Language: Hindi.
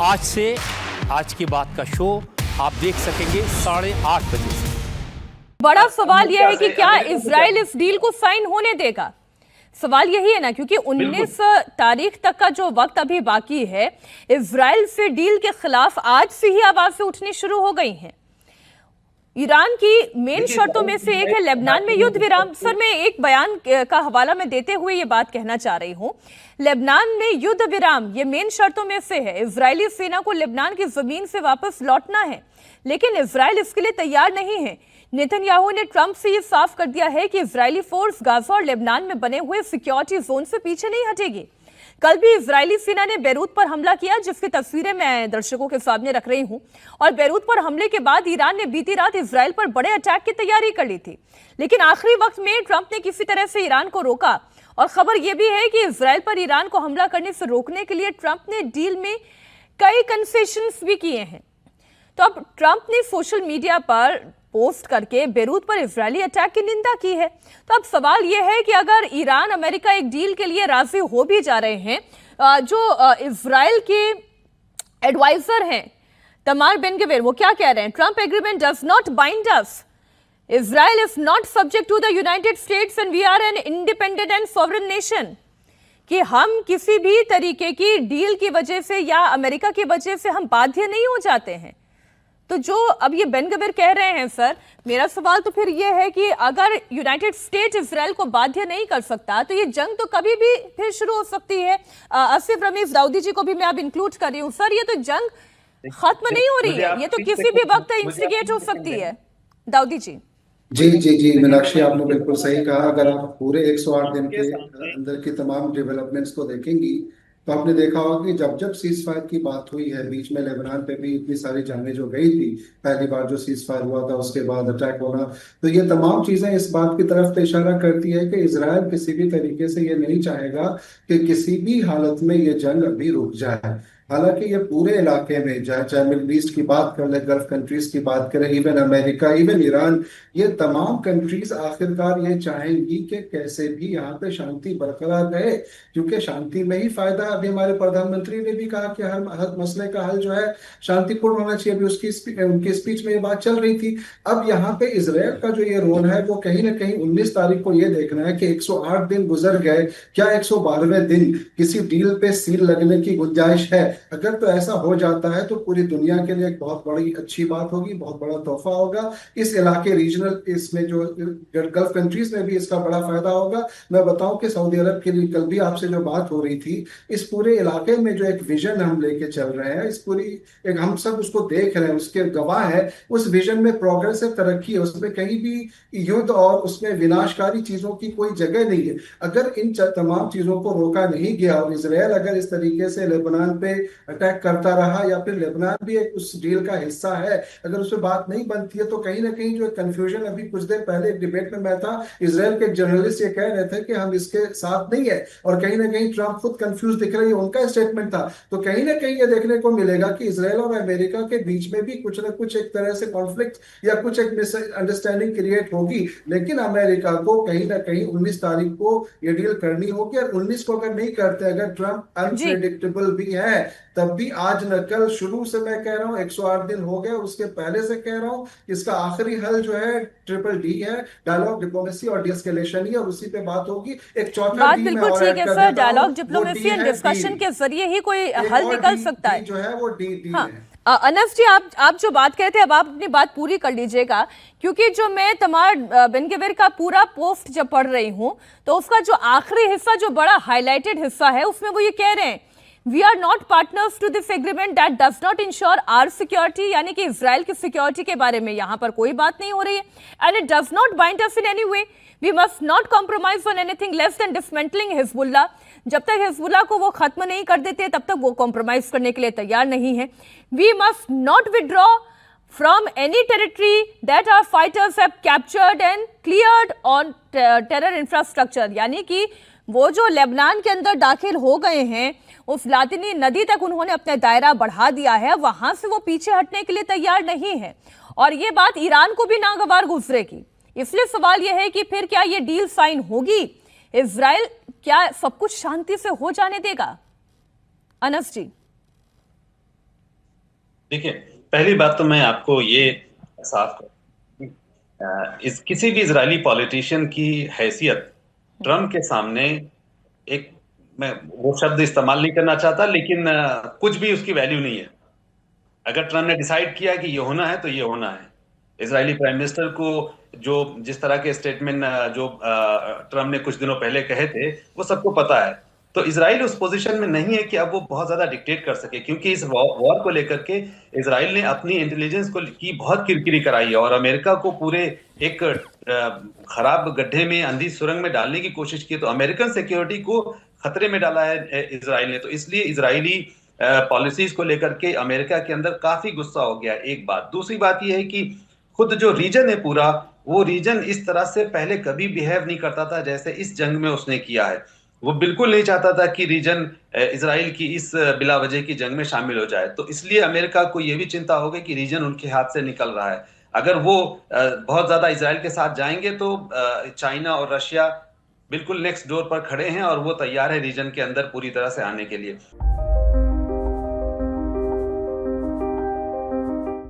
आज से आज की बात का शो आप देख सकेंगे 8:30 बजे से। बड़ा सवाल यह है कि क्या इजराइल इस डील को साइन होने देगा? सवाल यही है ना, क्योंकि 19 तारीख तक का जो वक्त अभी बाकी है, इजराइल से डील के खिलाफ आज से ही आवाजें उठनी शुरू हो गई हैं। ईरान की मेन शर्तों में से एक है लेबनान में युद्ध विराम। सर, मैं एक बयान का हवाला में देते हुए ये बात कहना चाह रही हूं, लेबनान में युद्ध विराम ये मेन शर्तों में से है। इजरायली सेना को लेबनान की जमीन से वापस लौटना है, लेकिन इजराइल इसके लिए तैयार नहीं है। नेतन्याहू ने ट्रंप से ये साफ कर दिया है कि इजरायली फोर्स गाजा और लेबनान में बने हुए सिक्योरिटी जोन से पीछे नहीं हटेगी। कल भी इजरायली सेना ने बेरूत पर हमला किया, जिसकी तस्वीरें मैं दर्शकों के सामने रख रही हूं। और बेरूत पर हमले के बाद ईरान ने बीती रात इजराइल पर बड़े अटैक की तैयारी कर ली थी, लेकिन आखिरी वक्त में ट्रंप ने किसी तरह से ईरान को रोका। और खबर यह भी है कि इजराइल पर ईरान को हमला करने से रोकने के लिए ट्रंप ने डील में कई कंसेशंस भी किए हैं। तो अब ट्रंप ने सोशल मीडिया पर पोस्ट करके बेरूत पर इजरायली अटैक की निंदा की है। तो अब सवाल यह है कि अगर ईरान अमेरिका एक डील के लिए राजी हो भी जा रहे हैं, जो इजराइल के एडवाइजर हैं तमार बेन-गवीर, वो क्या कह रहे हैं? Trump agreement does not bind us, Israel is not subject to the United States and we are an independent and sovereign nation. कि हम किसी भी तरीके की डील की वजह से या अमेरिका की वजह से हम बाध्य नहीं हो जाते हैं। तो जो अब ये बेन-गवीर कह रहे हैं, सर, मेरा सवाल तो फिर ये है कि अगर यूनाइटेड स्टेट इजराइल को बाध्य नहीं कर सकता, तो ये जंग तो कभी भी फिर शुरू हो सकती है। आसिफ रमीज दाऊदी जी को भी मैं अब इंक्लूड कर रही हूँ। सर, ये तो जंग खत्म नहीं हो रही है, ये तो किसी भी वक्त इंस्टिगेट हो सकती है। दाऊदी जी। जी मीनाक्षी, आपने बिल्कुल सही कहा। अगर आप पूरे 108 दिन के अंदर की तमाम डेवलपमेंट्स को देखेंगी तो आपने देखा होगा कि जब जब सीज फायर की बात हुई है, बीच में लेबनान पे भी इतनी सारी जंगें जो गई थी, पहली बार जो सीज फायर हुआ था उसके बाद अटैक होना, तो ये तमाम चीजें इस बात की तरफ इशारा करती है कि इजराइल किसी भी तरीके से ये नहीं चाहेगा कि किसी भी हालत में ये जंग अभी रुक जाए। हालांकि ये पूरे इलाके में, चाहे मिडल ईस्ट की बात कर ले, गल्फ कंट्रीज की बात करें, इवन अमेरिका, इवन ईरान, ये तमाम कंट्रीज आखिरकार ये चाहेंगी कि कैसे भी यहाँ पे शांति बरकरार रहे, क्योंकि शांति में ही फायदा है। अभी हमारे प्रधानमंत्री ने भी कहा कि हर मसले का हल जो है शांतिपूर्ण होना चाहिए। अभी उनकी स्पीच में ये बात चल रही थी। अब यहाँ पे इजराइल का जो ये रोल है वो कहीं ना कहीं 19 तारीख को ये देखना है कि 108 दिन गुजर गए, क्या 112वें दिन किसी डील पे सील लगने की गुंजाइश है? अगर तो ऐसा हो जाता है तो पूरी दुनिया के लिए एक बहुत बड़ी अच्छी बात होगी, बहुत बड़ा तोहफा होगा। इस इलाके रीजनल, इसमें जो गल्फ कंट्रीज में भी इसका बड़ा फायदा होगा। मैं बताऊं कि सऊदी अरब के लिए कल भी आपसे जो बात हो रही थी, इस पूरे इलाके में जो एक विजन हम लेके चल रहे हैं, इस पूरी एक हम सब उसको देख रहे हैं, उसके गवाह है। उस विजन में प्रोग्रेस है, तरक्की है, उसमें कहीं भी युद्ध और उसमें विनाशकारी चीजों की कोई जगह नहीं है। अगर इन तमाम चीजों को रोका नहीं गया और इजराइल अगर इस तरीके से लेबनान पे अटैक करता रहा, या फिर लेबनान भी एक उस डील का हिस्सा है, अगर उस पर बात नहीं बनती है, तो कहीं ना कहीं जो कंफ्यूजन, अभी कुछ देर पहले एक डिबेट में मैं था, इजराइल के जर्नलिस्ट ये कह रहे थे कि हम इसके साथ नहीं है, और कहीं ना कहीं ट्रंप खुद कंफ्यूज दिख रही है, उनका स्टेटमेंट था। तो कहीं ना कहीं ये देखने को मिलेगा कि इजराइल और अमेरिका के बीच में भी कुछ ना कुछ एक तरह से कॉन्फ्लिक्ट या कुछ एक मिसअंडरस्टैंडिंग क्रिएट होगी। लेकिन अमेरिका को कहीं ना कहीं 19 तारीख को ये डील करनी होगी, और 19 को अगर नहीं करते, अगर ट्रंप अनप्रेडिक्टेबल भी है, तब भी आज न कल, शुरू से मैं कह रहा हूं 108 दिन हो गए, उसके पहले से कह रहा हूं, इसका आखिरी हल जो है ट्रिपल डी है, डायलॉग, डिप्लोमेसी और डिस्कलेशन ही, और उसी पे बात होगी। एक चौथा बात बिल्कुल ठीक है sir, dialogue, diplomacy and discussion के जरिए ही कोई हल निकल सकता है। जो है वो डी है। अनस जी, आप जो बात कह रहे थे, अब आप अपनी बात पूरी कर लीजिएगा, क्योंकि जो मैं तमार बेन-गवीर का पूरा पोस्ट जब पढ़ रही हूं, तो उसका जो आखिरी हिस्सा, जो बड़ा हाईलाइटेड हिस्सा है, उसमें वो ये कह रहे हैं, We are not partners to this agreement that does not ensure our security, यानी कि इजराइल की सिक्योरिटी के बारे में यहाँ पर कोई बात नहीं हो रही है। And it does not bind us in any way. We must not compromise on anything less than dismantling Hezbollah. जब तक हिजबुल्लाह को वो खत्म नहीं कर देते, तब तक वो कॉम्प्रोमाइज करने के लिए तैयार नहीं है। We must not withdraw from any territory that our fighters have captured and cleared on terror infrastructure, यानी कि वो जो लेबनान के अंदर दाखिल हो गए हैं, उस लातिनी नदी तक उन्होंने अपना दायरा बढ़ा दिया है, वहां से वो पीछे हटने के लिए तैयार नहीं है। और ये बात ईरान को भी नागवार गुजरेगी। इसलिए सवाल यह है कि फिर क्या ये डील साइन होगी? इजराइल क्या सब कुछ शांति से हो जाने देगा? अनस जी। देखिए, पहली बात तो मैं आपको ये साफ कर इस किसी भी इजरायली पॉलिटिशियन की हैसियत ट्रम्प के सामने एक, मैं वो शब्द इस्तेमाल नहीं करना चाहता, लेकिन कुछ भी उसकी वैल्यू नहीं है। अगर ट्रम्प ने डिसाइड किया कि ये होना है तो ये होना है। इजरायली प्राइम मिनिस्टर को जो जिस तरह के स्टेटमेंट जो ट्रम्प ने कुछ दिनों पहले कहे थे, वो सबको पता है। तो इजराइल उस पोजीशन में नहीं है कि अब वो बहुत ज्यादा डिक्टेट कर सके, क्योंकि इस वॉर को लेकर के इजराइल ने अपनी इंटेलिजेंस को की बहुत किरकिरी कराई है और अमेरिका को पूरे एक खराब गड्ढे में, अंधी सुरंग में डालने की कोशिश की। तो अमेरिकन सिक्योरिटी को खतरे में डाला है इजराइल ने। तो इसलिए इजरायली पॉलिसीज को लेकर के अमेरिका के अंदर काफी गुस्सा हो गया। एक बात। दूसरी बात यह है कि खुद जो रीजन है पूरा, वो रीजन इस तरह से पहले कभी बिहेव नहीं करता था जैसे इस जंग में उसने किया है। वो बिल्कुल नहीं चाहता था कि रीजन इजराइल की इस बिला वजह की जंग में शामिल हो जाए। तो इसलिए अमेरिका को यह भी चिंता हो गई कि रीजन उनके हाथ से निकल रहा है। अगर वो बहुत ज्यादा इजराइल के साथ जाएंगे तो चाइना और रशिया बिल्कुल नेक्स्ट डोर पर खड़े हैं और वो तैयार है रीजन के अंदर पूरी तरह से आने के लिए।